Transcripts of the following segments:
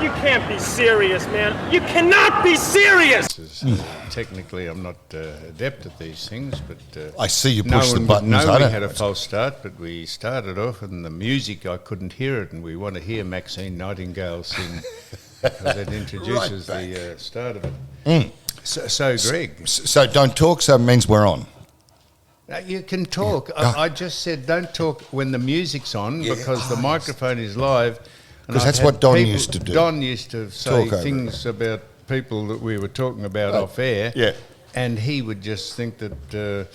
You can't be serious, man. You cannot be serious! Technically, I'm not adept at these things, but... I see you push the buttons. No, we had a false start, but we started off, and the music, I couldn't hear it, and we want to hear Maxine Nightingale sing, because it introduces the start of it. So, Greg... So don't talk, so it means we're on. You can talk. Yeah. I just said don't talk when the music's on, because the microphone is live. Because that's what Don used to do. Don used to say things about people that we were talking about off air. Yeah. And he would just think that the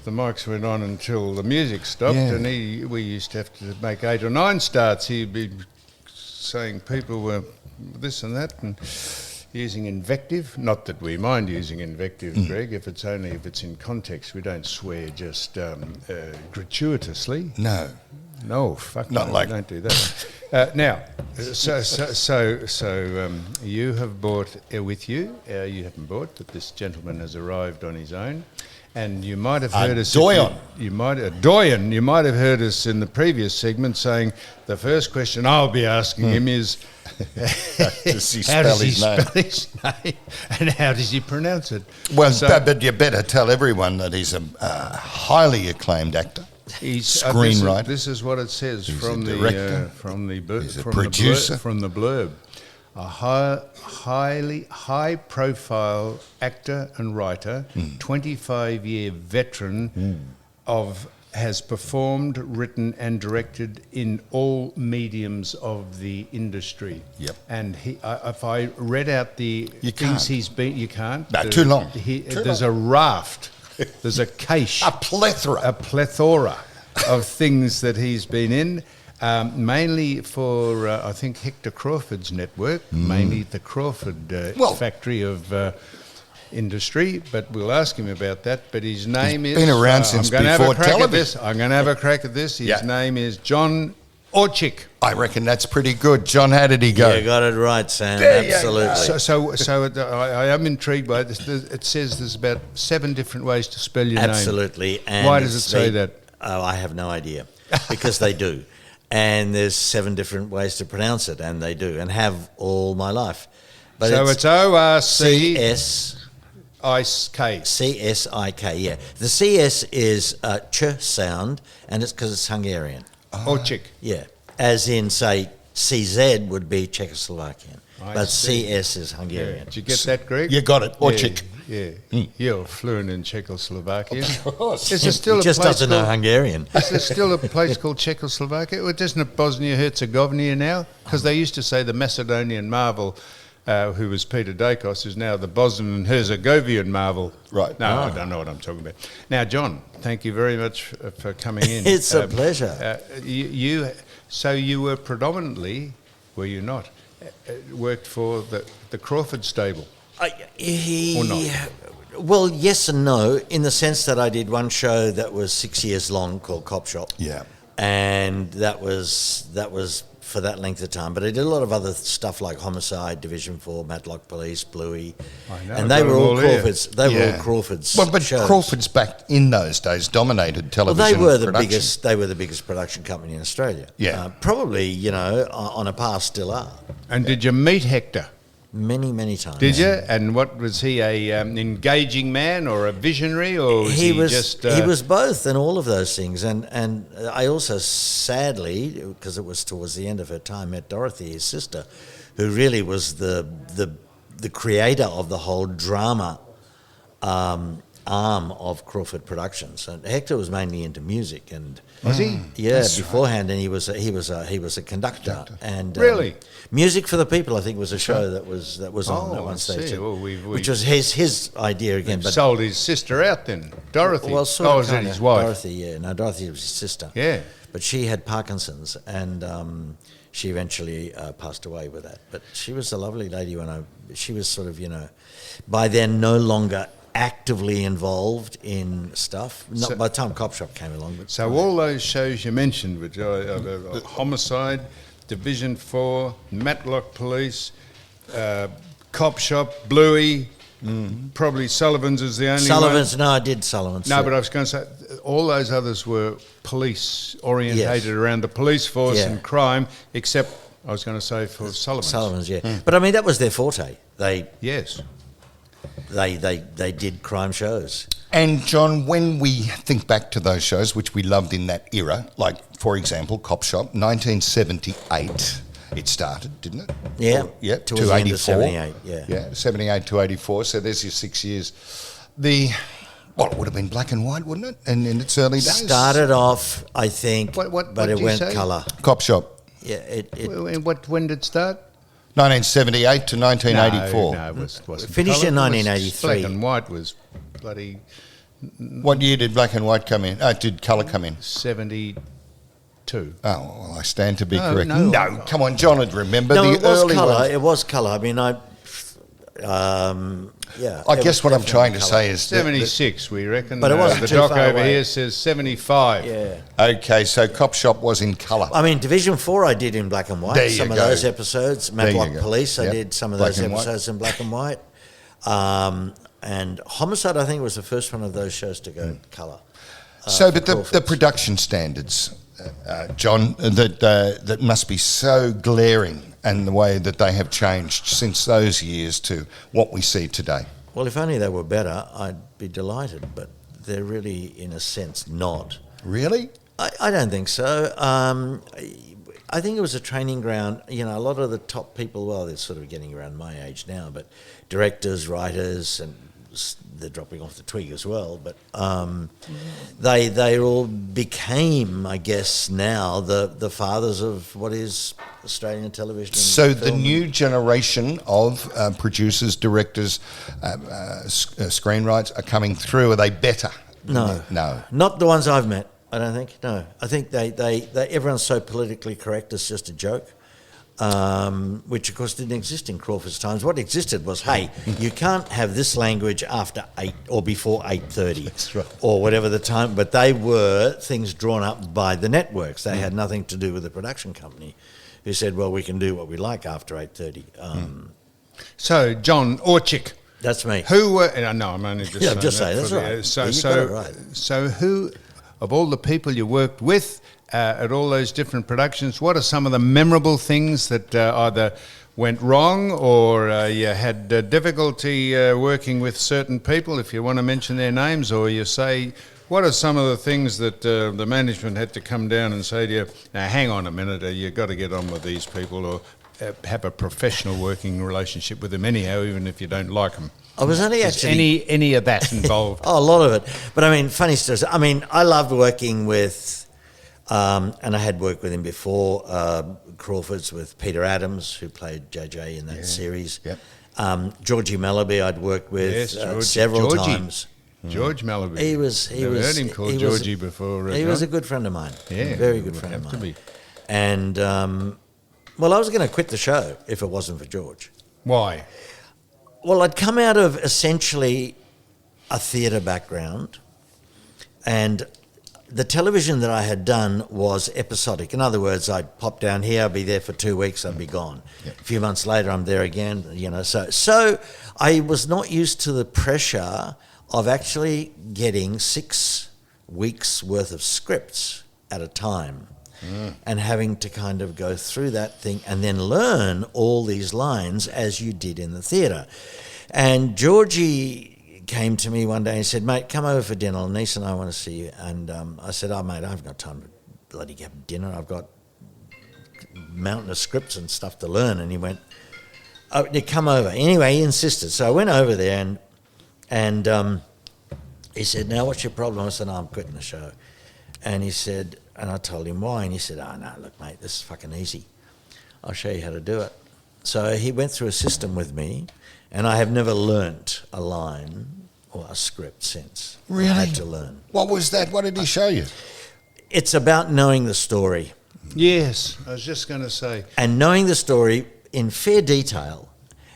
mics went on until the music stopped, and we used to have to make 8 or 9 starts. He'd be saying people were this and that, and using invective. Not that we mind using invective, Greg, if it's in context. We don't swear just gratuitously. No. No, fuck not no, like don't do that. Now, so you have brought with you. You haven't brought, but this gentleman has arrived on his own, and you might have heard us. Doyen. You might have heard us in the previous segment saying the first question I'll be asking him is, how does he spell his name, and how does he pronounce it? Well, but you better tell everyone that he's a highly acclaimed actor. He's screenwriter. This is what it says from the blurb. A high-profile actor and writer, 25-year veteran has performed, written, and directed in all mediums of the industry. Yep. And if I read out the things he's been, you can't. No, too long. There's a raft. There's a cache. A plethora of things that he's been in, mainly for, I think, Hector Crawford's network, mainly the Crawford factory of industry, but we'll ask him about that. But his name is... been around since before television. I'm going to have a crack at this. His name is John Orcsik. I reckon that's pretty good. John, how did he go? You got it right, Sam. Absolutely. So I am intrigued by this. It says there's about 7 different ways to spell your name. Absolutely. And why does it say that? Oh, I have no idea. Because they do. And there's 7 different ways to pronounce it, and they do, and have all my life. But so it's Orschik. C-S-I-K, yeah. The CS is ch sound, and it's because it's Hungarian. Orschik. Yeah. As in, say, CZ would be Czechoslovakian, but CS is Hungarian. Yeah. Did you get that, Greg? You got it. Orschik. Yeah. You're fluent in Czechoslovakian. Of course. Is there still he just doesn't know Hungarian. Is there still a place called Czechoslovakia? Well, isn't it Bosnia-Herzegovina now? Because they used to say the Macedonian Marvel, who was Peter Dacos, is now the Bosnian and Herzegovian Marvel. Right. No, I don't know what I'm talking about. Now, John, thank you very much for coming in. It's a pleasure. So you were predominantly, were you not, worked for the Crawford stable? Or not? Well, yes and no, in the sense that I did one show that was 6 years long called Cop Shop. Yeah. And that was for that length of time. But I did a lot of other stuff like Homicide, Division 4, Matlock Police, Bluey. I know, and they were all Crawford's. They were all Crawford's. Well, but shows. Crawford's back in those days dominated television. Well, they were the production. biggest. They were the biggest production company in Australia. Yeah. Probably, on a par still are. And did you meet Hector? Many times. Did you? And what was he, an engaging man or a visionary, or was he was just... he was both and all of those things. And I also, sadly, because it was towards the end of her time, met Dorothy, his sister, who really was the creator of the whole drama arm of Crawford Productions. And Hector was mainly into music, and was he? Yeah, That's beforehand, and he was a conductor. And really, Music for the People, I think, was a show that was on at one stage, which was his idea again. But sold his sister out then, Dorothy. Well, sort of, was it his wife? Dorothy, yeah. No, Dorothy was his sister. Yeah, but she had Parkinson's, and she eventually passed away with that. But she was a lovely lady she was sort of, by then no longer actively involved in stuff. Not by the time Cop Shop came along. But so all those shows you mentioned, which Homicide, Division 4, Matlock Police, Cop Shop, Bluey, probably Sullivan's is the only one. No, I did Sullivan's. No, but I was going to say, all those others were police orientated around the police force and crime, except I was going to say for Sullivan's. Sullivan's, yeah. But I mean, that was their forte. Yes. They did crime shows. And John, when we think back to those shows, which we loved in that era, like, for example, Cop Shop, 1978, it started, didn't it? Yeah. Yeah, Towards to the end of 84. 78, yeah. Yeah, 78 to 84, so there's your 6 years. It would have been black and white, wouldn't it, in its early days? Started off, I think, What but did it you went say? colour. Cop Shop, Yeah, When did it start? 1978 to 1984. No, it wasn't. Finished in colour. It was 1983. Black and white was bloody What year did black and white come in? Did colour come in? 72. Oh, well, I stand to be No, correct. no. No, come on, John would remember No, the it was early colour. ones. It was colour. I mean, yeah. I it guess was what I'm definitely trying to colour. say is that 76, we reckon. But it wasn't the too doc far over away. here says 75. Yeah. okay, so Cop Shop was in colour. I mean, Division 4 I did in black and white. There you Some of go. those episodes. There you Matlock go. Police, I Yep. did some of Black those and white. episodes in black and white. And Homicide, I think, was the first one of those shows to go colour. So, for but the Crawford's. production standards, John, that must be so glaring, and the way that they have changed since those years to what we see today. Well, if only they were better, I'd be delighted, but they're really, in a sense, not. Really? I don't think so. I think it was a training ground. You know, a lot of the top people, well, they're sort of getting around my age now, but directors, writers, and they're dropping off the twig as well. But they all became, I guess, now the fathers of what is Australian television. and So the film. new generation of producers, directors, screenwriters are coming through. Are they better? No. No. Not the ones I've met, I don't think. No. I think they everyone's so politically correct, it's just a joke. Which of course didn't exist in Crawford's times. What existed was, hey, you can't have this language after 8 or before 8:30. That's right. Or whatever the time, but they were things drawn up by the networks. They had nothing to do with the production company, who said, well, we can do what we like after 8:30. So, John Orcsik. That's me. Who were... No, I'm only just Yeah, saying just that say, that's for the- right. So, Yeah, you so, got it right. so who, of all the people you worked with at all those different productions, what are some of the memorable things that either went wrong or you had difficulty working with certain people, if you want to mention their names, or you say... What are some of the things that the management had to come down and say to you, now hang on a minute, you've got to get on with these people, or have a professional working relationship with them anyhow, even if you don't like them? I was only Is actually... any of that involved? Oh, a lot of it. But I mean, funny stories. I mean, I loved working with, and I had worked with him before, Crawford's, with Peter Adams, who played JJ in that series. Yep. Georgie Malaby I'd worked with Yes, several Georgie. times. George Malaby. He was... Never heard him called Georgie before. He was a good friend of mine. Yeah, a very good would friend of have to mine. be. And, well, I was going to quit the show if it wasn't for George. Why? Well, I'd come out of essentially a theatre background, and the television that I had done was episodic. In other words, I'd pop down here, I'd be there for 2 weeks, I'd be gone. Yeah. A few months later, I'm there again, you know. So I was not used to the pressure of actually getting 6 weeks worth of scripts at a time. And having to kind of go through that thing and then learn all these lines as you did in the theatre. And Georgie came to me one day and said, mate, come over for dinner. Niece and I want to see you. And I said, oh, mate, I've got time to bloody have dinner. I've got a mountain of scripts and stuff to learn. And he went, oh, you come over. Anyway, he insisted. So I went over there and he said, now what's your problem? I said, no, I'm quitting the show. And he said... And I told him why, and he said, oh, no, look, mate, this is fucking easy. I'll show you how to do it. So he went through a system with me, and I have never learnt a line or a script since. Really? I had to learn. What was that? What did he show you? It's about knowing the story, Yes, I was just going to say. and knowing the story in fair detail,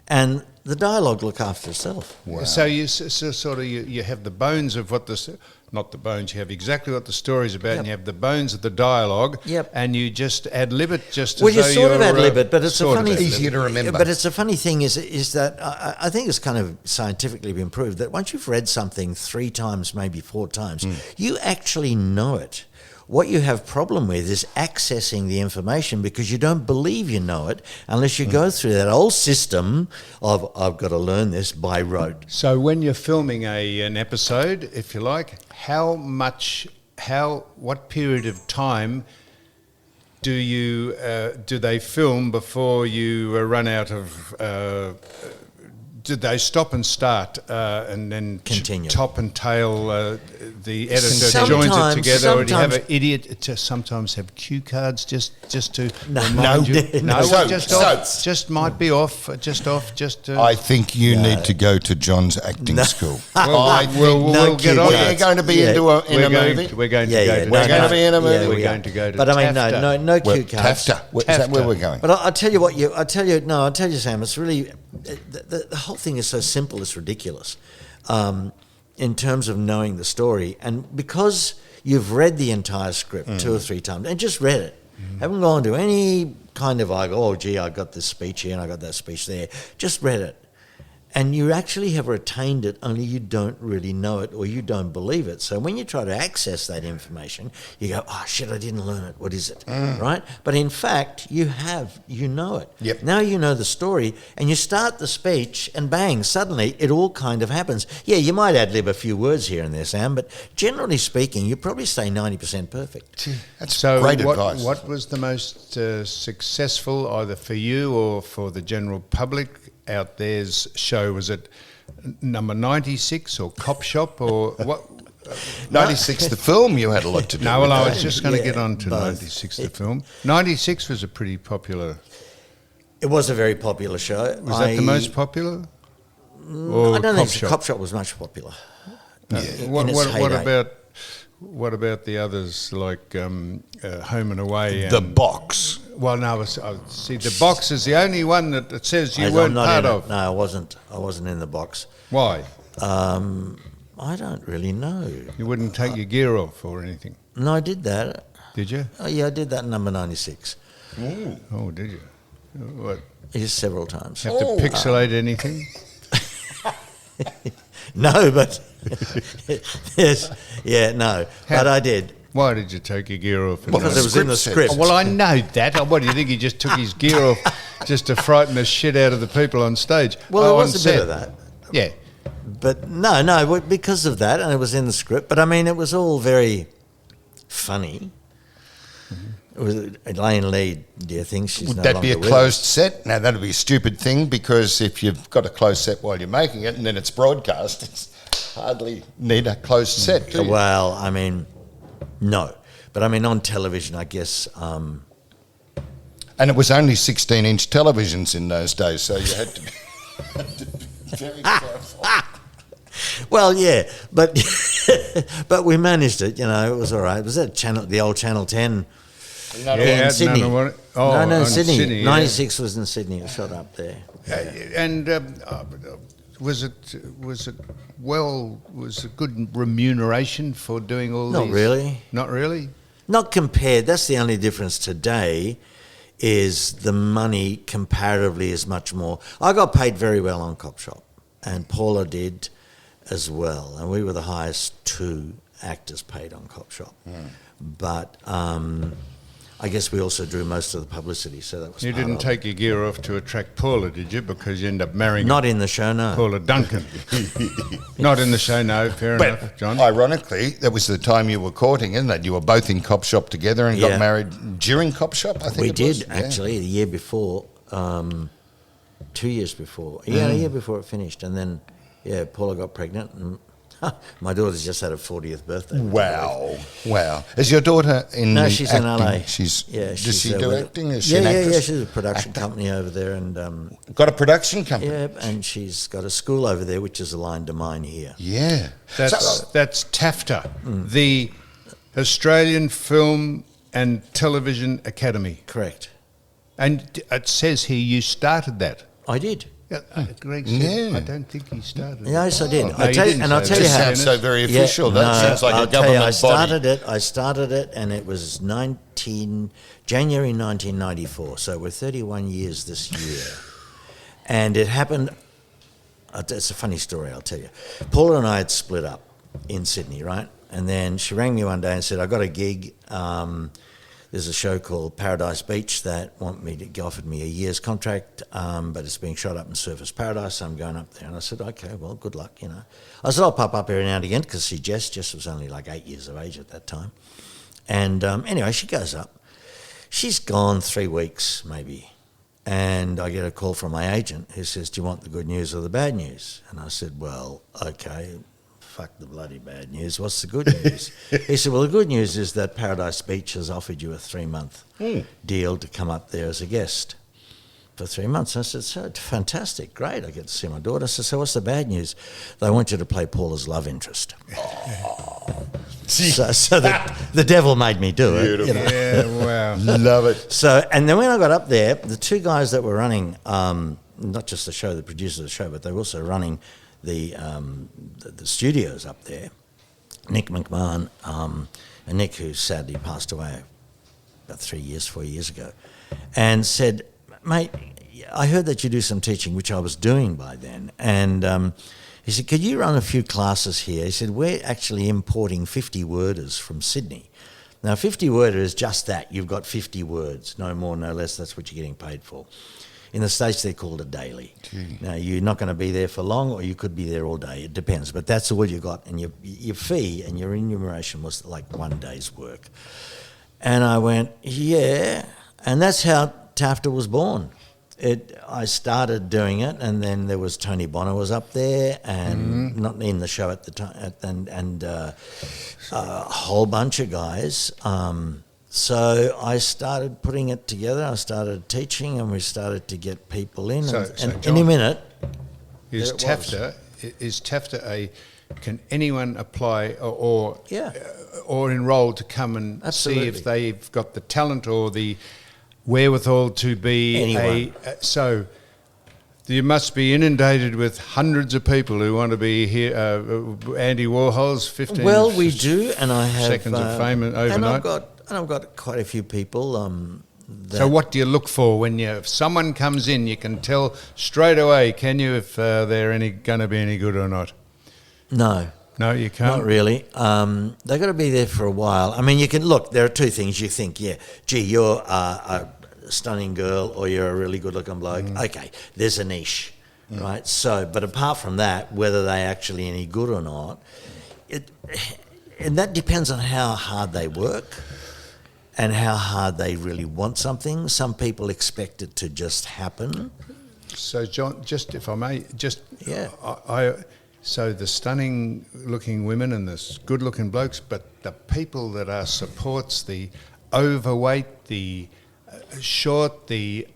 and the dialogue look after itself. Wow. So you sort of you have the bones of what the... Not the bones, you have exactly what the story's about, and you have the bones of the dialogue, Yep. and you just ad-lib it just Well, as you though sort of you're, ad-lib it, but it's a sort of funny... ad-lib. Easier to remember. But it's a funny thing is that I think it's kind of scientifically been proved that once you've read something 3 times, maybe 4 times, you actually know it. What you have problem with is accessing the information because you don't believe you know it unless you go through that old system of I've got to learn this by rote. So when you're filming an episode, if you like, what period of time do they film before you run out of? Did they stop and start and then Continue. top and tail the editor Sometimes- joins it together, or do you have an sometimes- idiot to sometimes have cue cards just to No. remind you? No. No, So- just might be off, just I think you need to go to John's acting school. I think we'll get on we're it. going to be Yeah. in a movie. We're going to Yeah, go yeah. to We're going to be in a movie. Yeah, We're we going are. to go to But I mean, TAFTA. no Well, cue cards. TAFTA. Is that where we're going? But I'll tell you what I'll tell you, Sam, it's really, the whole thing is so simple, it's ridiculous in terms of knowing the story. And because you've read the entire script 2 or 3 times, and just read it, haven't gone to any kind of, I got this speech here and I got that speech there, just read it. And you actually have retained it, only you don't really know it or you don't believe it. So when you try to access that information, you go, oh, shit, I didn't learn it. What is it? Right? But in fact, you know it. Yep. Now you know the story and you start the speech and bang, suddenly it all kind of happens. Yeah, you might ad-lib a few words here and there, Sam, but generally speaking, you probably stay 90% perfect. That's So great advice. what was the most successful, either for you or for the general public out there's show? Was it number 96 or Cop Shop or what? 96, the film, you had a lot to do No, with well, I that. was just going to Yeah, get on to both. 96, the film. 96 was a pretty popular. It was a very popular show. Was that the most popular? Or I don't Cop think Shop? Cop Shop was much popular. in What, its what heyday. about the others like Home and Away? The And, Box. well, no, see, the box is the only one that it says you I'm weren't not part in it. of. No, I wasn't. I wasn't in the box. Why? I don't really know. You wouldn't take your gear off or anything, No, I did that. did you? Oh, yeah, I did that in number 96. Oh, did you? What? Yes, several times. Have to pixelate anything? No, but yes, yeah, no, but I did Why did you take your gear off? because it was in the script. Well, I know that. What do you think? He just took his gear off just to frighten the shit out of the people on stage? Well, there on was a bit set. of that, Yeah. but no, because of that, and it was in the script. But I mean, it was all very funny. It was Elaine Lee. Do you think she's Would no that be a longer with closed us? set? Now, that'd be a stupid thing because if you've got a closed set while you're making it and then it's broadcast, it's hardly need a closed set, do you? Well, I mean, no, but I mean on television, I guess. And it was only 16-inch televisions in those days, so you had to be very careful. Well, yeah, but but we managed it. You know, it was all right. It was at the old Channel 10 in Sydney. in Sydney. Sydney, yeah. 96 was in Sydney. It shot up there. And was it good remuneration for doing all Not these? really. Not really? Not compared. That's the only difference today. Is the money comparatively is much more. I got paid very well on Cop Shop, and Paula did as well, and we were the highest 2 actors paid on Cop Shop. But I guess we also drew most of the publicity, so that was. You part didn't of take your gear off to attract Paula, did you? Because you ended up marrying it. Not in the show, no. Paula Duncan. Not in the show, no. Fair enough, John. Ironically, that was the time you were courting, isn't it? You were both in Cop Shop together and Yeah. got married during Cop Shop, I think We it was. did Yeah. actually the year before, 2 years before. Yeah, a year before it finished, and then Paula got pregnant, and my daughter's just had her 40th birthday. Wow. Is your daughter in No, she's acting? in LA. Does she do with- acting? Is she an actress? Yeah, she's a production company over there, and Got a production company? and she's got a school over there which is aligned to mine here. Yeah. That's TAFTA, the Australian Film and Television Academy. Correct. And it says here you started that. I did. Greg said, Yeah. I don't think he started it. Yes, I did. no, you didn't and I'll say tell you that. how. Sounds so very official. That sounds like I'll a tell you, government body. I started it, and it was January 1994. So we're 31 years this year, and it happened. It's a funny story. I'll tell you. Paula and I had split up in Sydney, right? And then she rang me one day and said, I got a gig. There's a show called Paradise Beach that offered me a year's contract, but it's being shot up in Surfers Paradise, so I'm going up there. And I said, okay, well, good luck, you know. I said, I'll pop up every now and again, because Jess was only like 8 years of age at that time. And anyway, she goes up. She's gone 3 weeks, maybe. And I get a call from my agent who says, do you want the good news or the bad news? And I said, well, okay, fuck the bloody bad news. What's the good news? He said, well, the good news is that Paradise Beach has offered you a 3-month deal to come up there as a guest for 3 months. I said, so fantastic, great. I get to see my daughter. I said, so what's the bad news? They want you to play Paula's love interest. So the devil made me do it. You know? Yeah, wow. Love it. So, and then when I got up there, the two guys that were running, not just the show, the producers of the show, but they were also running the studios up there, Nick McMahon, and Nick, who sadly passed away about 4 years ago, and said, mate, I heard that you do some teaching, which I was doing by then, and he said, could you run a few classes here? He said, we're actually importing 50 worders from Sydney. Now, 50 worder is just that. You've got 50 words, no more, no less. That's what you're getting paid for. In the States, they're called a daily. Now, you're not going to be there for long, or you could be there all day. It depends. But that's all you got. And your fee and your remuneration was like 1 day's work. And I went, yeah. And that's how TAFTA was born. I started doing it, and then there was Tony Bonner was up there, and not in the show at the time, and a whole bunch of guys. So I started putting it together. I started teaching, and we started to get people in. So and John, in a minute, is TAFTA a? Can anyone apply or enrol to come and see if they've got the talent or the wherewithal to be so you must be inundated with hundreds of people who want to be here. Andy Warhol's 15 well, we do, and I have seconds of fame overnight. And I've got quite a few people. So what do you look for when if someone comes in? You can tell straight away, can you, if they're going to be any good or not? No, you can't. Not really. They've got to be there for a while. I mean, you can look. There are two things. You think, gee, you're a stunning girl, or you're a really good-looking bloke. Okay, there's a niche, right? So, but apart from that, whether they're actually any good or not, and that depends on how hard they work and how hard they really want something. Some people expect it to just happen. So, John, just if I may, so the stunning-looking women and the good-looking blokes, but the people that are supports, the overweight, the short, the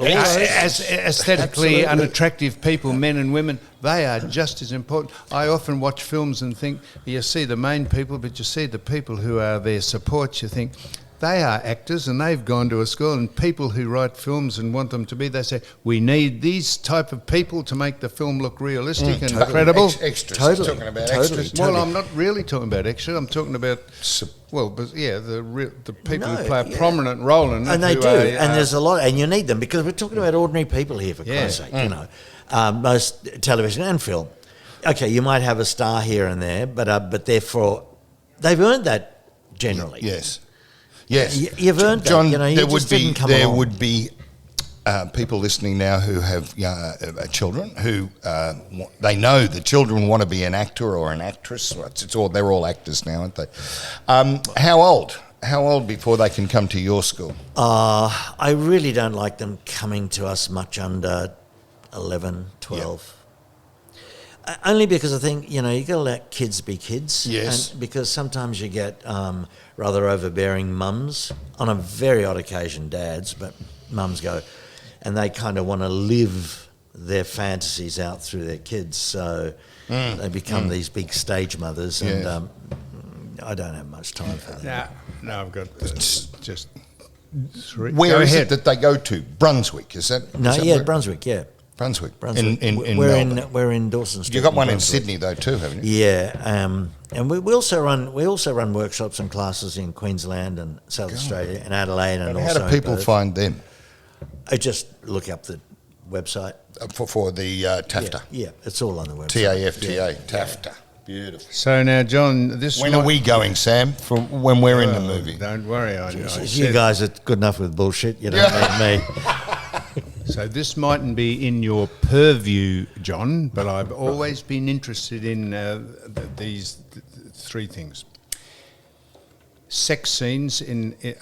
aesthetically unattractive people, men and women, they are just as important. I often watch films and think, you see the main people, but you see the people who are their supports, you think, they are actors and they've gone to a school, and people who write films and want them to be, they say, we need these type of people to make the film look realistic and credible. Extras. Totally. Talking about extras. Well, I'm not really talking about extras. I'm talking about, the people who play a prominent role in it. And they do, and there's a lot, and you need them, because we're talking about ordinary people here, for Christ's sake, you know. Most television and film. Okay, you might have a star here and there, but therefore, they've earned that generally. Yes. You've earned John, that. You just didn't come there along. would be people listening now who have children who they know the children want to be an actor or an actress. They're all actors now, aren't they? How old? How old before they can come to your school? I really don't like them coming to us much under 11, 12. Only because I think, you got to let kids be kids. Yes. And because sometimes you get rather overbearing mums, on a very odd occasion dads, but mums go, and they kind of want to live their fantasies out through their kids. So they become these big stage mothers, and I don't have much time for that. No, I've got just three. Where is it that they go to? Brunswick, is that? No, is that yeah, Brunswick, yeah. Brunswick. In Melbourne. we're in Dawson Street. You've got one in Brunswick. Sydney though too, haven't you? Yeah, and we also run workshops and classes in Queensland and South Australia and Adelaide and How also do people Perth. find them? I just look up the website. For the TAFTA. Yeah, it's all on the website. TAFTA, TAFTA. Beautiful. So now, John, this When are we going, Sam? For when we're in the movie? Don't worry, You guys are good enough with bullshit. You don't need me. So this mightn't be in your purview, John, but I've always been interested in these three things. Sex scenes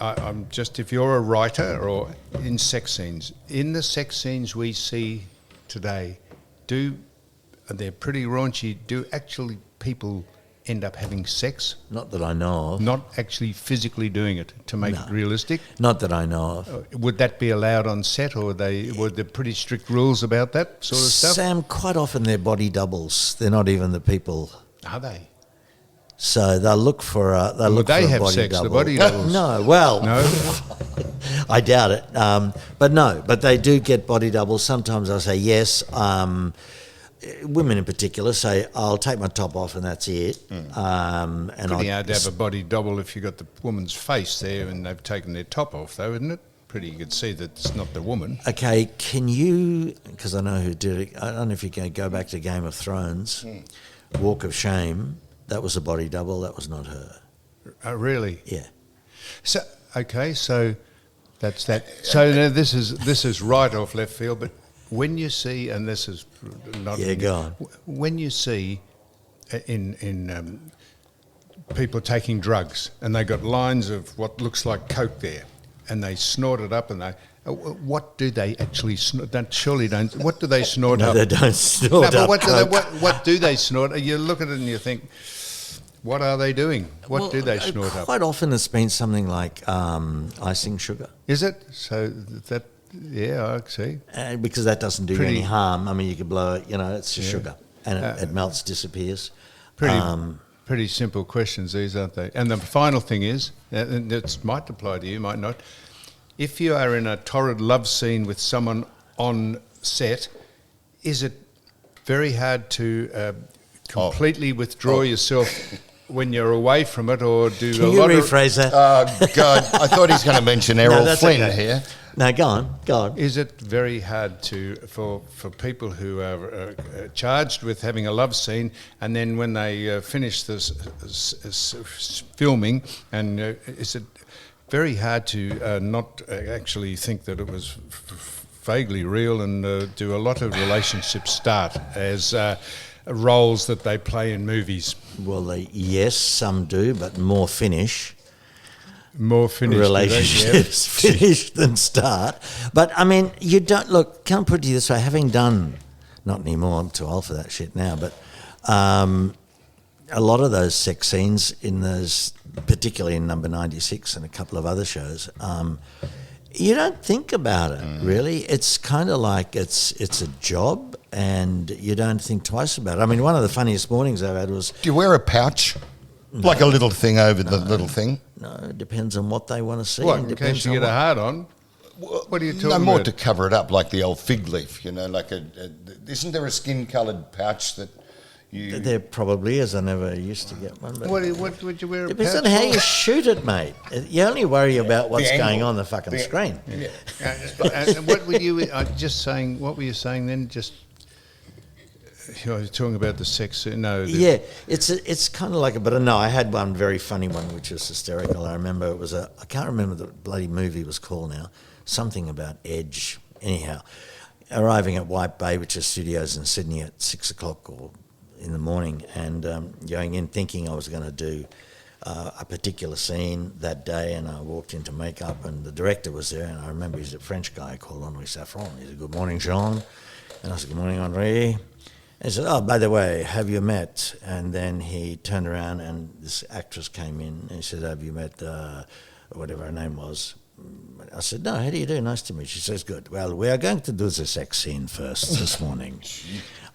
I'm just, if you're a writer or in sex scenes, in the sex scenes we see today, they're pretty raunchy. Do actually people end up having sex? Not that I know of. Not actually physically doing it to make it realistic? Not that I know of. Would that be allowed on set, or were there pretty strict rules about that sort of stuff? Sam, quite often they're body doubles. They're not even the people. Are they? So they'll look for a They have body sex, double. the body doubles. No, well, No? I doubt it. But they do get body doubles. Sometimes I say yes. Women in particular say, I'll take my top off and that's it. And and pretty hard to have a body double if you've got the woman's face there and they've taken their top off, though, isn't it? Pretty, you could see that it's not the woman. Okay, can you, because I know who did it, I don't know if you can go back to Game of Thrones, Walk of Shame, that was a body double, that was not her. Really? Yeah. So that's that. So now this is right off left field, but when you see, and this is not... Yeah, go on. When you see in people taking drugs and they got lines of what looks like coke there and they snort it up and they... What do they actually snort? What do they snort No, up? they don't snort No, up but coke. what do they snort? You look at it and you think, what are they doing? What do they snort up? Quite often it's been something like icing sugar. Is it? So that... Yeah, I see. Because that doesn't do you any harm. I mean, you could blow it, it's just sugar. And it melts, disappears. Pretty simple questions, these, aren't they? And the final thing is, and it might apply to you, might not, if you are in a torrid love scene with someone on set, is it very hard to completely withdraw yourself when you're away from it, or do Can you rephrase that? God, I thought he's going to mention Errol Flynn here. No, go on. Is it very hard for people who are charged with having a love scene, and then when they finish this filming, and is it very hard to not actually think that it was vaguely real, and do a lot of relationships start as roles that they play in movies? Well, yes, some do, but more finish. More finished relationships finish than start. But I mean, you don't look. Can't put it this way. Having done, not anymore. I'm too old for that shit now. But a lot of those sex scenes in those, particularly in Number 96 and a couple of other shows, you don't think about it really. It's kind of like it's a job, and you don't think twice about it. I mean, one of the funniest mornings I've had was. Do you wear a pouch? No. Like a little thing over the little thing? No, it depends on what they want to see. What, in case you get a hard on? What are you talking about? No, more to cover it up, like the old fig leaf, like isn't there a skin-coloured pouch that you... There probably is. I never used to get one. But what would you wear a pouch depends on how you shoot it, mate. You only worry about what's going on the fucking screen. Yeah. And what were you... just saying... What were you saying then? Just... You're talking about the sex... No. Yeah, it's kind of like a... But no, I had one very funny one, which was hysterical. I remember it was I can't remember the bloody movie was called now. Something about Edge. Anyhow, arriving at White Bay, which is studios in Sydney, at 6 o'clock or in the morning, and going in thinking I was going to do a particular scene that day, and I walked into makeup, and the director was there, and I remember he's a French guy called Henri Safran. He said, "Good morning, Jean." And I said, "Good morning, Henri." And he said, "Oh, by the way, have you met?" And then he turned around and this actress came in and he said, "Have you met whatever her name was?" I said, "No, how do you do? Nice to meet you." She says, "Good. Well, we are going to do the sex scene first this morning."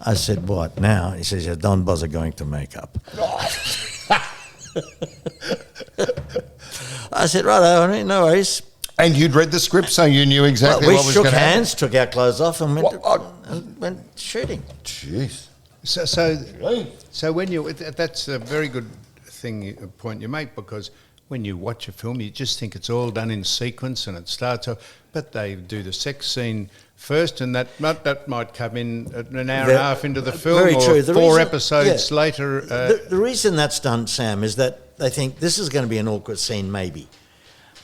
I said, "What now?" He says, "Yeah, don't bother going to makeup." I said, "Right, no worries." And you'd read the script, so you knew exactly what was going to happen? We shook hands, took our clothes off, and went shooting. Jeez. So when you... That's a very good point you make, because when you watch a film, you just think it's all done in sequence and it starts off... But they do the sex scene first, and that might come in an hour and a half into the film, very or true. The 4 reason- episodes yeah. later. The reason that's done, Sam, is that they think this is going to be an awkward scene, maybe.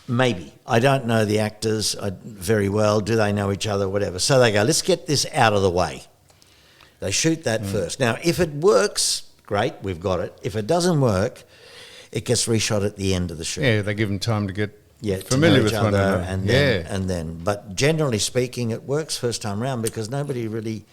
Maybe. I don't know the actors very well. Do they know each other? Whatever. So they go, let's get this out of the way. They shoot that first. Now, if it works, great, we've got it. If it doesn't work, it gets reshot at the end of the shoot. Yeah, they give them time to get To familiar know with each one other, another. and then. But generally speaking, it works first time round because nobody really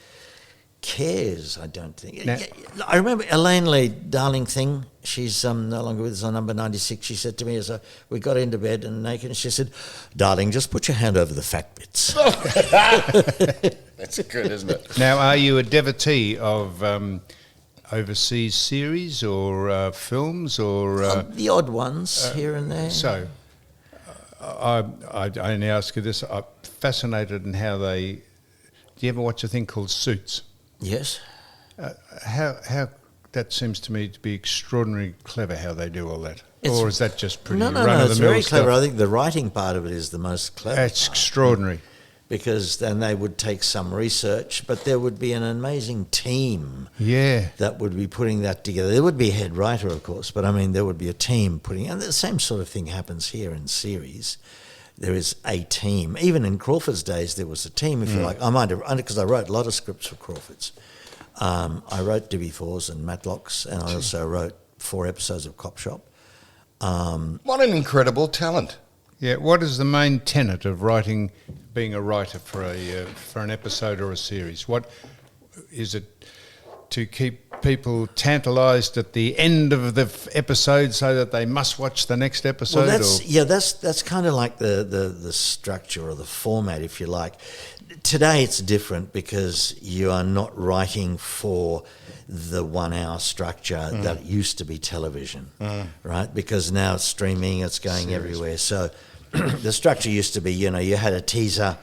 cares, I don't think. Now- I remember Elaine Lee, darling thing, she's no longer with us on number 96, she said to me as we got into bed and naked, and she said, darling, just put your hand over the fat bits. That's good, isn't it? Now, are you a devotee of overseas series or films or? The odd ones here and there. So, I only ask you this. I'm fascinated in how they. Do you ever watch a thing called Suits? Yes. How that seems to me to be extraordinarily clever how they do all that. It's- Or is that just pretty No, run-of-the-mill it's very stuff? clever. I think the writing part of it is the most clever. That's part. extraordinary. Because then they would take some research, but there would be an amazing team Yeah. that would be putting that together. There would be a head writer, of course, but I mean, there would be a team putting, and the same sort of thing happens here in series. There is a team. Even in Crawford's days, there was a team, if you like. I might have, because I wrote a lot of scripts for Crawford's. I wrote DB4s and Matlocks, and I also wrote 4 episodes of Cop Shop. What an incredible talent. Yeah. What is the main tenet of writing, being a writer for an episode or a series? What is it to keep people tantalised at the end of the episode so that they must watch the next episode? Well, that's kind of like the structure or the format, if you like. Today it's different because you are not writing for the 1 hour structure that used to be television, right? Because now it's streaming, it's going everywhere. So the structure used to be, you had a teaser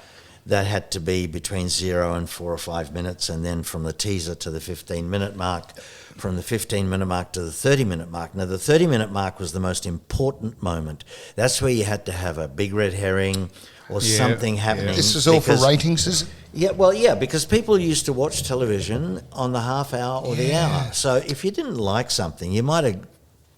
that had to be between 0 and 4 or 5 minutes, and then from the teaser to the 15-minute mark, from the 15-minute mark to the 30-minute mark. Now, the 30-minute mark was the most important moment. That's where you had to have a big red herring or something happening. This is all for because- ratings, is it? Yeah, because people used to watch television on the half hour or the hour. So if you didn't like something, you might have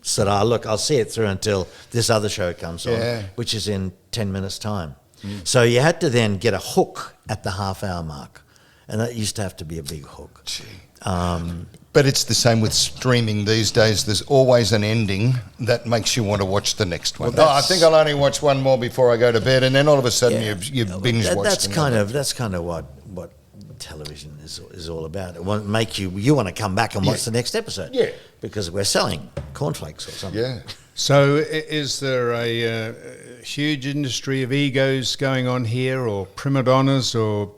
said, look, I'll see it through until this other show comes on, which is in 10 minutes' time. So you had to then get a hook at the half hour mark. And that used to have to be a big hook. But it's the same with streaming these days. There's always an ending that makes you want to watch the next one. I think I'll only watch one more before I go to bed, and then all of a sudden you've binge watched. That's kind of what television is all about. It won't make you want to come back and watch the next episode. Yeah. Because we're selling cornflakes or something. Yeah. So is there a huge industry of egos going on here, or prima donnas, or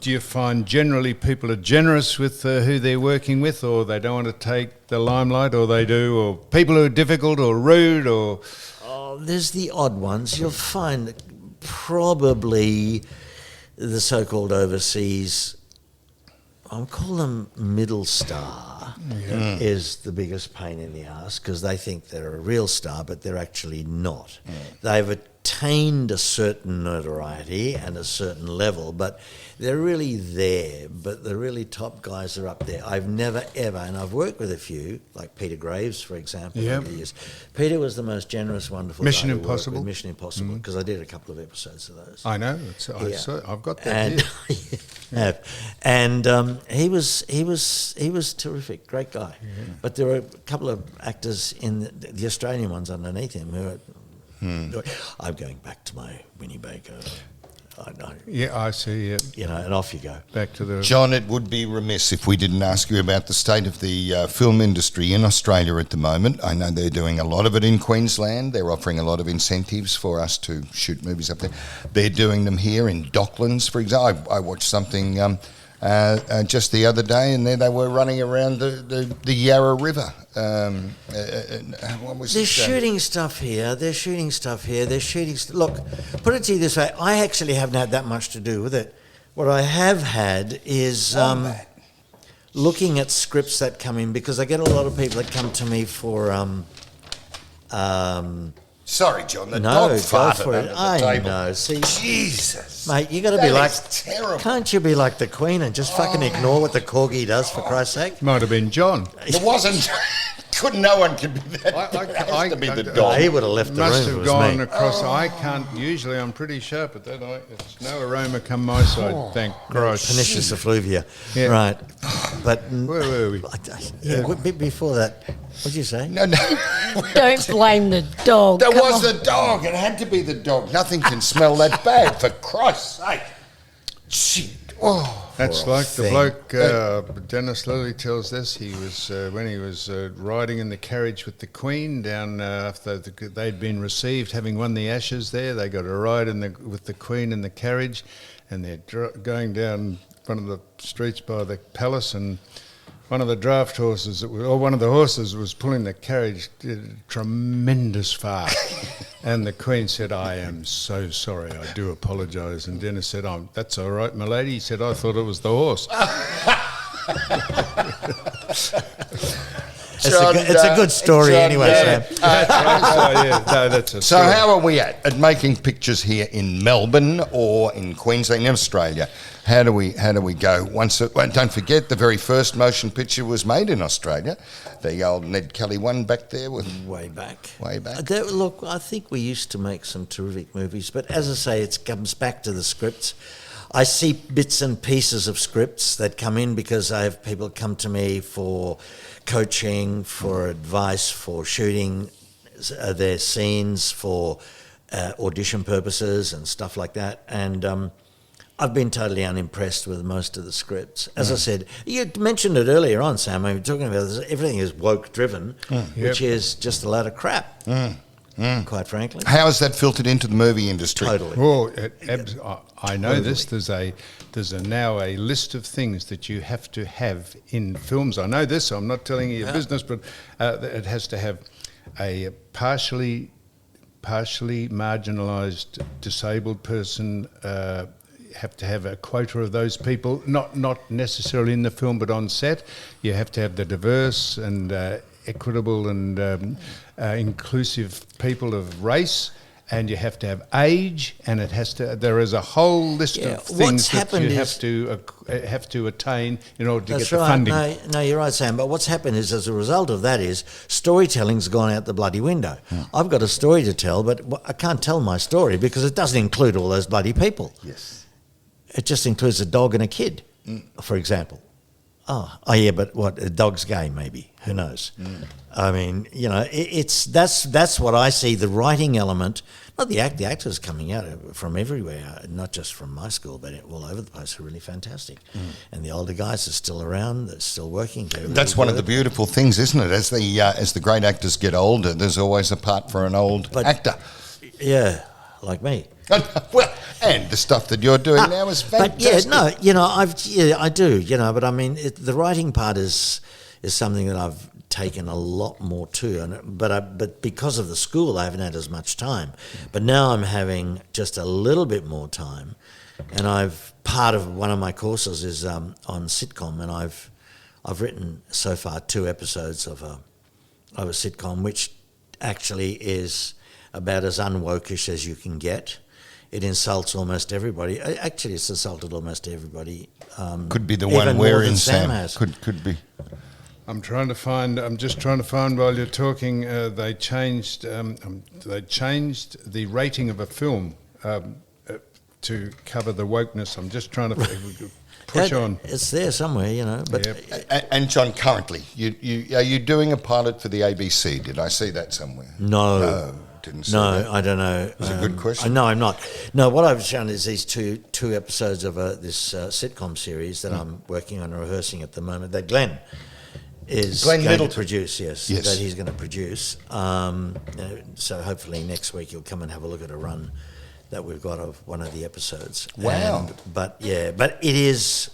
do you find generally people are generous with who they're working with, or they don't want to take the limelight, or they do, or people who are difficult or rude, or... Oh, there's the odd ones. You'll find that probably the so-called overseas, I'll call them middle star, is the biggest pain in the ass because they think they're a real star, but they're actually not. They've attained a certain notoriety and a certain level, but they're really there. But the really top guys are up there. I've never ever, and I've worked with a few, like Peter Graves, for example. Over the years. Peter was the most generous, wonderful Mission guy to work Impossible? with. Mission Impossible, because I did a couple of episodes of those. I know. I've got that here. And he was terrific, great guy. But there were a couple of actors in the Australian ones underneath him who. I'm going back to my Winnebago. I see. And off you go. Back to the... John, it would be remiss if we didn't ask you about the state of the film industry in Australia at the moment. I know they're doing a lot of it in Queensland. They're offering a lot of incentives for us to shoot movies up there. They're doing them here in Docklands, for example. I watched something just the other day, and there they were running around the Yarra River. What was They're it? shooting stuff here. Look, put it to you this way. I actually haven't had that much to do with it. What I have had is looking at scripts that come in, because I get a lot of people that come to me for Sorry, John, the No, dog go farted for it. under the I table. know. See, Jesus. mate, you got to be That like. is terrible. Can't you be like the Queen and just fucking ignore what the corgi does, for Christ's sake? Might have been John. It wasn't. No one could be that. It has to be the dog. He would have left the room Must if it have was gone me. across. I can't. Usually, I'm pretty sharp at that. It's no aroma come my side. Thank Christ. Pernicious effluvia. Yeah. Right. But Where were we? before that, what did you say? No. Don't blame the dog. That Come was on. the dog. It had to be the dog. Nothing can smell that bad, for Christ's sake. Shit. Oh. That's Poor like the thing. bloke, Dennis Lilly tells us, he was, when he was riding in the carriage with the Queen down after they'd been received, having won the Ashes there, they got a ride with the Queen in the carriage, and they're going down one of the streets by the palace, and one of the draft horses, one of the horses was pulling the carriage, did a tremendous fart. And the Queen said, "I am so sorry, I do apologise." And Dennis said, "That's all right, my lady." He said, "I thought it was the horse." It's a good story anyway, Sam. That's a So story. how are we at making pictures here in Melbourne or in Queensland, in Australia? How do we go? Don't forget, the very first motion picture was made in Australia. The old Ned Kelly one back there. Way back. Look, I think we used to make some terrific movies, but as I say, it comes back to the scripts. I see bits and pieces of scripts that come in because I have people come to me for coaching, for advice, for shooting their scenes, for audition purposes and stuff like that. And I've been totally unimpressed with most of the scripts. As I said, you mentioned it earlier on, Sam. We were talking about this, everything is woke driven, which is just a load of crap, quite frankly. how has that filtered into the movie industry? Totally. Well, I know this. There's now a list of things that you have to have in films. I know this. I'm not telling you your business, but it has to have a partially marginalised disabled person. Have to have a quota of those people, not necessarily in the film, but on set. You have to have the diverse and equitable and inclusive people of race, and you have to have age, and it has to. There is a whole list of things that you have to attain in order to get the funding. No, you're right, Sam. But what's happened is, as a result of that, is storytelling's gone out the bloody window. I've got a story to tell, but I can't tell my story because it doesn't include all those bloody people. Yes. It just includes a dog and a kid, for example. Oh, yeah, but what? A dog's gay, maybe. Who knows? I mean, that's what I see. The writing element, not the actors coming out from everywhere, not just from my school, but all over the place, are really fantastic. And the older guys are still around, they're still working. That's one of the beautiful things, isn't it? As the great actors get older, there's always a part for an old actor. Yeah, like me. Well, and the stuff that you're doing now is fantastic. But I do, but I mean, the writing part is something that I've taken a lot more to, but because of the school, I haven't had as much time. But now I'm having just a little bit more time, and part of one of my courses is on sitcom, and I've written so far 2 episodes of a sitcom, which actually is about as unwokish as you can get. It insults almost everybody. Actually, it's insulted almost everybody. Could be the one we're in, Sam. Could be. I'm just trying to find while you're talking. They changed the rating of a film to cover the wokeness. I'm just trying to push on. It's there somewhere, But And John, currently, are you doing a pilot for the ABC? Did I see that somewhere? No. Didn't see that. I don't know. That's a good question. No, I'm not. No, what I've shown is these two episodes of this sitcom series that I'm working on and rehearsing at the moment, that Glenn is going to produce, yes, that he's going to produce. So hopefully next week he'll come and have a look at a run that we've got of one of the episodes. Wow. But it is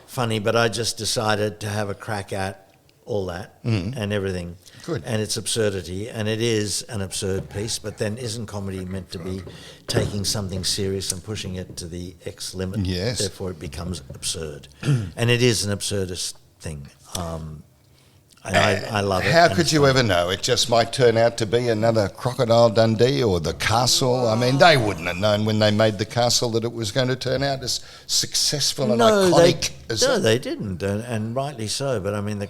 funny, but I just decided to have a crack at all that and everything. Good. And its absurdity, and it is an absurd piece, but then isn't comedy meant to be taking something serious and pushing it to the X limit? Yes. Therefore it becomes absurd. And it is an absurdist thing. And I love it. How and could it's you fun. ever know? It just might turn out to be another Crocodile Dundee or the Castle. I mean, they wouldn't have known when they made the Castle that it was going to turn out as successful and iconic as that. they didn't, and rightly so. But I mean,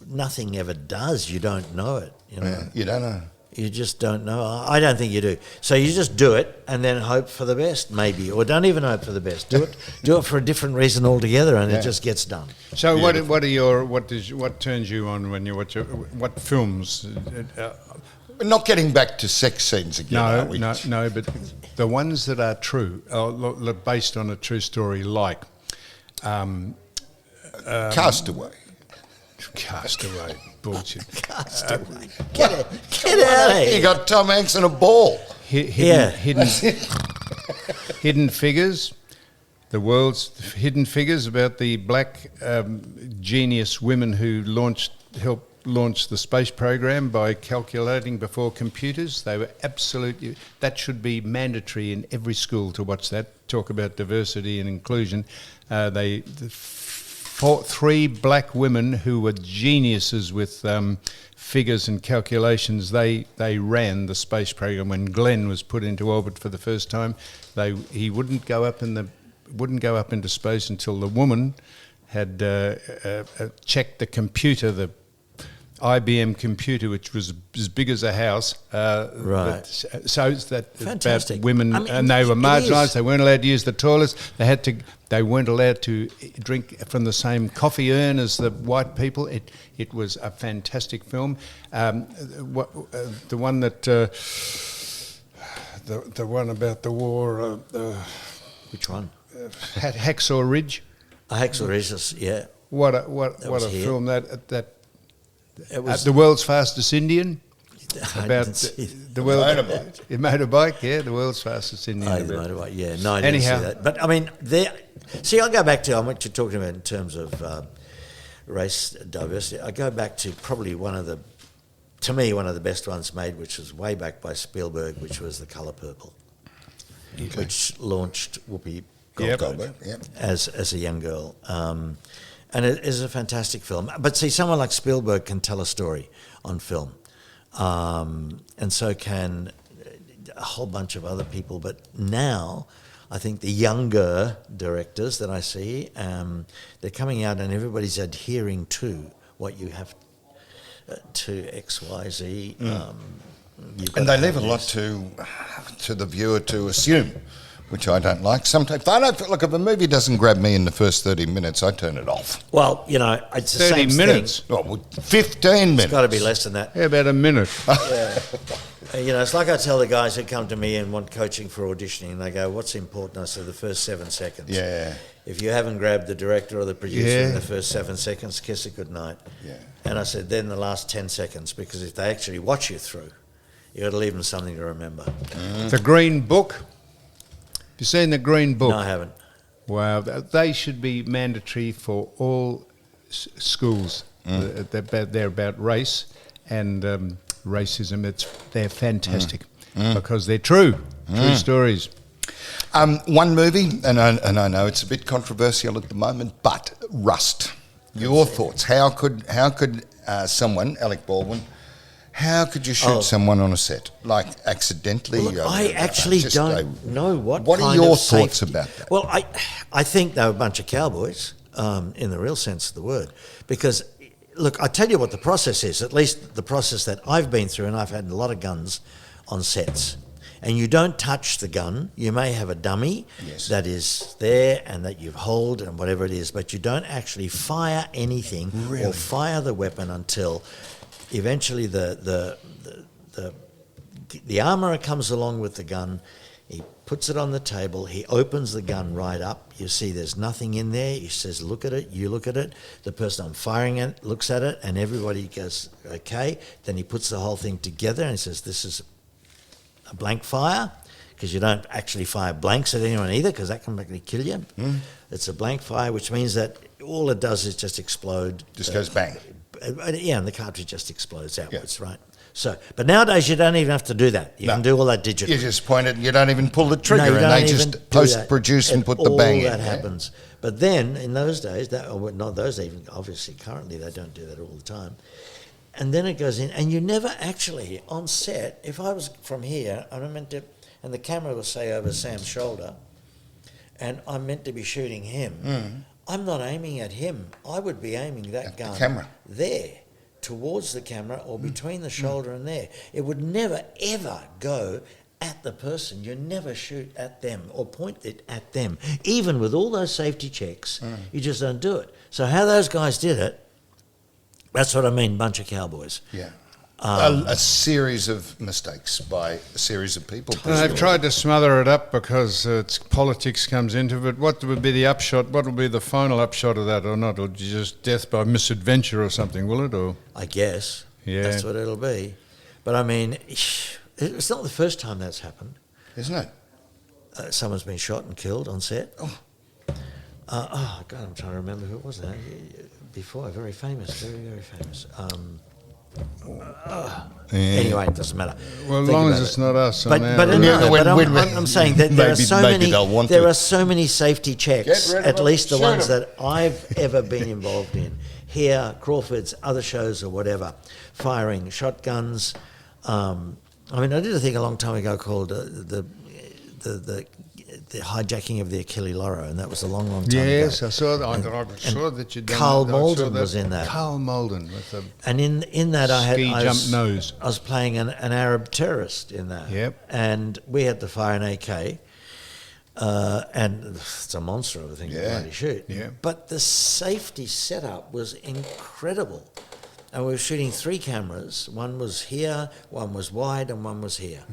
nothing ever does. You don't know it. Yeah, you don't know. You just don't know. I don't think you do. So you just do it and then hope for the best, maybe, or don't even hope for the best. Do it for a different reason altogether, and it just gets done. So what turns you on when you watch what films? We're not getting back to sex scenes again, are we? No, but the ones that are true, based on a true story, like Castaway. Castaway. Bullshit. Castaway. Get out of here. You got Tom Hanks and a ball. Hidden Figures, the world's hidden figures about the black genius women who helped launch the space program by calculating before computers. They were absolutely, that should be mandatory in every school to watch that. Talk about diversity and inclusion. Three black women who were geniuses with figures and calculations. They ran the space program when Glenn was put into orbit for the first time. He wouldn't go up into space until the woman had checked the computer, the IBM computer, which was as big as a house. Right. So it's that Fantastic. about women, I mean, and they were it marginalised. is. They weren't allowed to use the toilets. They weren't allowed to drink from the same coffee urn as the white people. It was a fantastic film. The one that the one about the war. Which one? Hacksaw Ridge. Hacksaw Ridge, yeah. What a here. film that. It was The World's Fastest Indian. I About didn't see the world motorbike. Motorbike, yeah, the world's fastest Indian. Oh, the motorbike, yeah. No, I didn't Anyhow. see that. But I mean, I'll go back to what you're talking about in terms of race diversity. I go back to probably one of the best ones made, which was way back by Spielberg, which was The Colour Purple, which launched Whoopi Goldberg Yep. as a young girl. And it is a fantastic film. But see, someone like Spielberg can tell a story on film. And so can a whole bunch of other people. But now, I think the younger directors that I see, they're coming out and everybody's adhering to what you have to X, Y, Z. And they leave a lot to the viewer to assume, which I don't like. Sometimes, if a movie doesn't grab me in the first 30 minutes, I turn it off. Well, it's the 30 same minutes. thing. Well, 15 minutes. It's got to be less than that. Yeah, about a minute. It's like I tell the guys who come to me and want coaching for auditioning, and they go, "What's important?" I say, "The first 7 seconds." Yeah. If you haven't grabbed the director or the producer Yeah. in the first 7 seconds, kiss it goodnight. Yeah. And I said, then the last 10 seconds, because if they actually watch you through, you got to leave them something to remember. The Green Book. Have you seen the Green Book? No, I haven't. Wow, they should be mandatory for all schools. They're about race and racism. They're fantastic because they're true stories. One movie, and I know it's a bit controversial at the moment, but Rust. Your thoughts? How could someone, Alec Baldwin, how could you shoot someone on a set, like accidentally? Well, look, I actually don't know what. What are kind your of thoughts safety- about that? Well, I think they were a bunch of cowboys in the real sense of the word, because look, I tell you what the process is. At least the process that I've been through, and I've had a lot of guns on sets. And you don't touch the gun. You may have a dummy that is there and that you hold and whatever it is, but you don't actually fire anything or fire the weapon until eventually the armourer comes along with the gun. He puts it on the table. He opens the gun right up. You see there's nothing in there. He says, look at it. You look at it. The person I'm firing at looks at it, and everybody goes, okay. Then he puts the whole thing together and he says, this is a blank fire, because you don't actually fire blanks at anyone either, because that can actually kill you. It's a blank fire, which means that all it does is just explode. Just goes bang. Yeah, and the cartridge just explodes outwards, right? So, but nowadays you don't even have to do that. You can do all that digitally. You just point it. You don't even pull the trigger, No, you and don't they even just do that. post-produce and put the bang in. All that yeah. happens. But then in those days, not those days, even obviously currently they don't do that all the time. And then it goes in, and you never actually on set. If I was from here, I'm meant to, and the camera was say over Sam's shoulder, and I'm meant to be shooting him. I'm not aiming at him. I would be aiming that At the gun camera. there, towards the camera or between the shoulder and there. It would never ever go at the person. You never shoot at them or point it at them. Even with all those safety checks, you just don't do it. So how those guys did it, that's what I mean, bunch of cowboys. Yeah. A series of mistakes by a series of people. And they've tried to smother it up because politics comes into it. What would be the upshot? What will be the final upshot of that or not? Or just death by misadventure or something, will it? Or I guess. Yeah. That's what it'll be. But I mean, it's not the first time that's happened. Isn't it? Someone's been shot and killed on set. God, I'm trying to remember who it was now. Before, very famous, very, very famous. Anyway, it doesn't matter. well, as Think long about as it's it. not us. But, on but, our- no, when- but when- I'm saying that there are maybe- so maybe many. they'll want There to. are so many safety checks. Get rid of At them. least the Shoot ones 'em. that I've ever been involved in. Here, Crawford's, other shows or whatever, firing shotguns. I mean, I did a thing a long time ago called the hijacking of the Achille Lauro, and that was a long, long time ago. Yes, I saw that. I saw that you'd done Carl that. I saw Malden that. was in that. Carl Malden with the And in that I Ski jump nose. I was playing an Arab terrorist in that. Yep. And we had to fire an AK, and it's a monster of a thing to Yeah. bloody shoot. Yeah. But the safety setup was incredible. And we were shooting 3 cameras. One was here, one was wide, and one was here.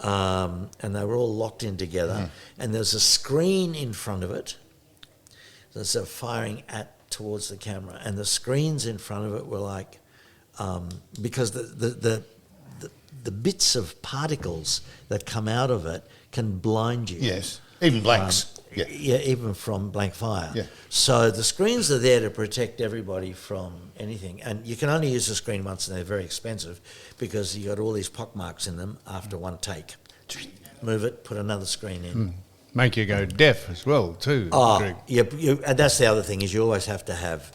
And they were all locked in together. And there's a screen in front of it that's firing towards the camera. And the screens in front of it were like, because the bits of particles that come out of it can blind you. Yes. Even blanks. Yeah. Yeah, even from blank fire. Yeah. So the screens are there to protect everybody from anything. And you can only use the screen once, and they're very expensive because you got all these pockmarks in them after one take. Move it, put another screen in. make you go deaf as well too. Oh, Greg. and that's the other thing is you always have to have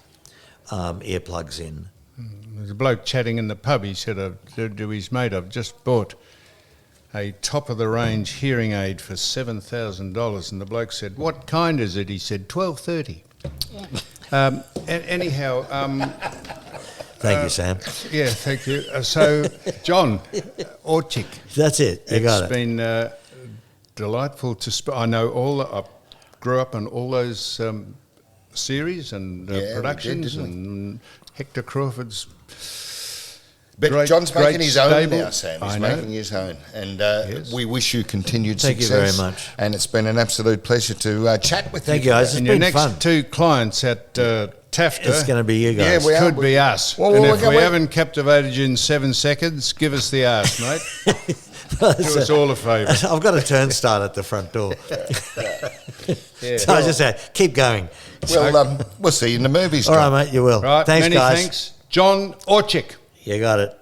earplugs in. There's a bloke chatting in the pub. He said to his mate, "I've just bought a top-of-the-range hearing aid for $7,000." And the bloke said, "What kind is it?" He said, $12.30. Anyhow, Thank you, Sam. yeah, thank you. So, John Orcsik. That's it. You got It's it. been delightful to. I know I grew up on all those series and Yeah, we did, productions, didn't we? and Hector Crawford's. But Great- John's making great his own stable. now, Sam. He's I know. making his own. And Yes. we wish you continued Thank you success. very much. And it's been an absolute pleasure to chat with Thank you. you, guys. And It's your been next fun. 2 clients at Tafta. It's going to be you guys. Yeah, we are. Could be us. Well, and we're if going- we haven't captivated you in 7 seconds, give us the arse, mate. Do us all a favour. I've got a turnstile at the front door. Yeah. So I just say, keep going. We'll see you in the movies. All John. right, mate, you will. Right, Thanks, many guys. thanks. John Orcsik. You got it.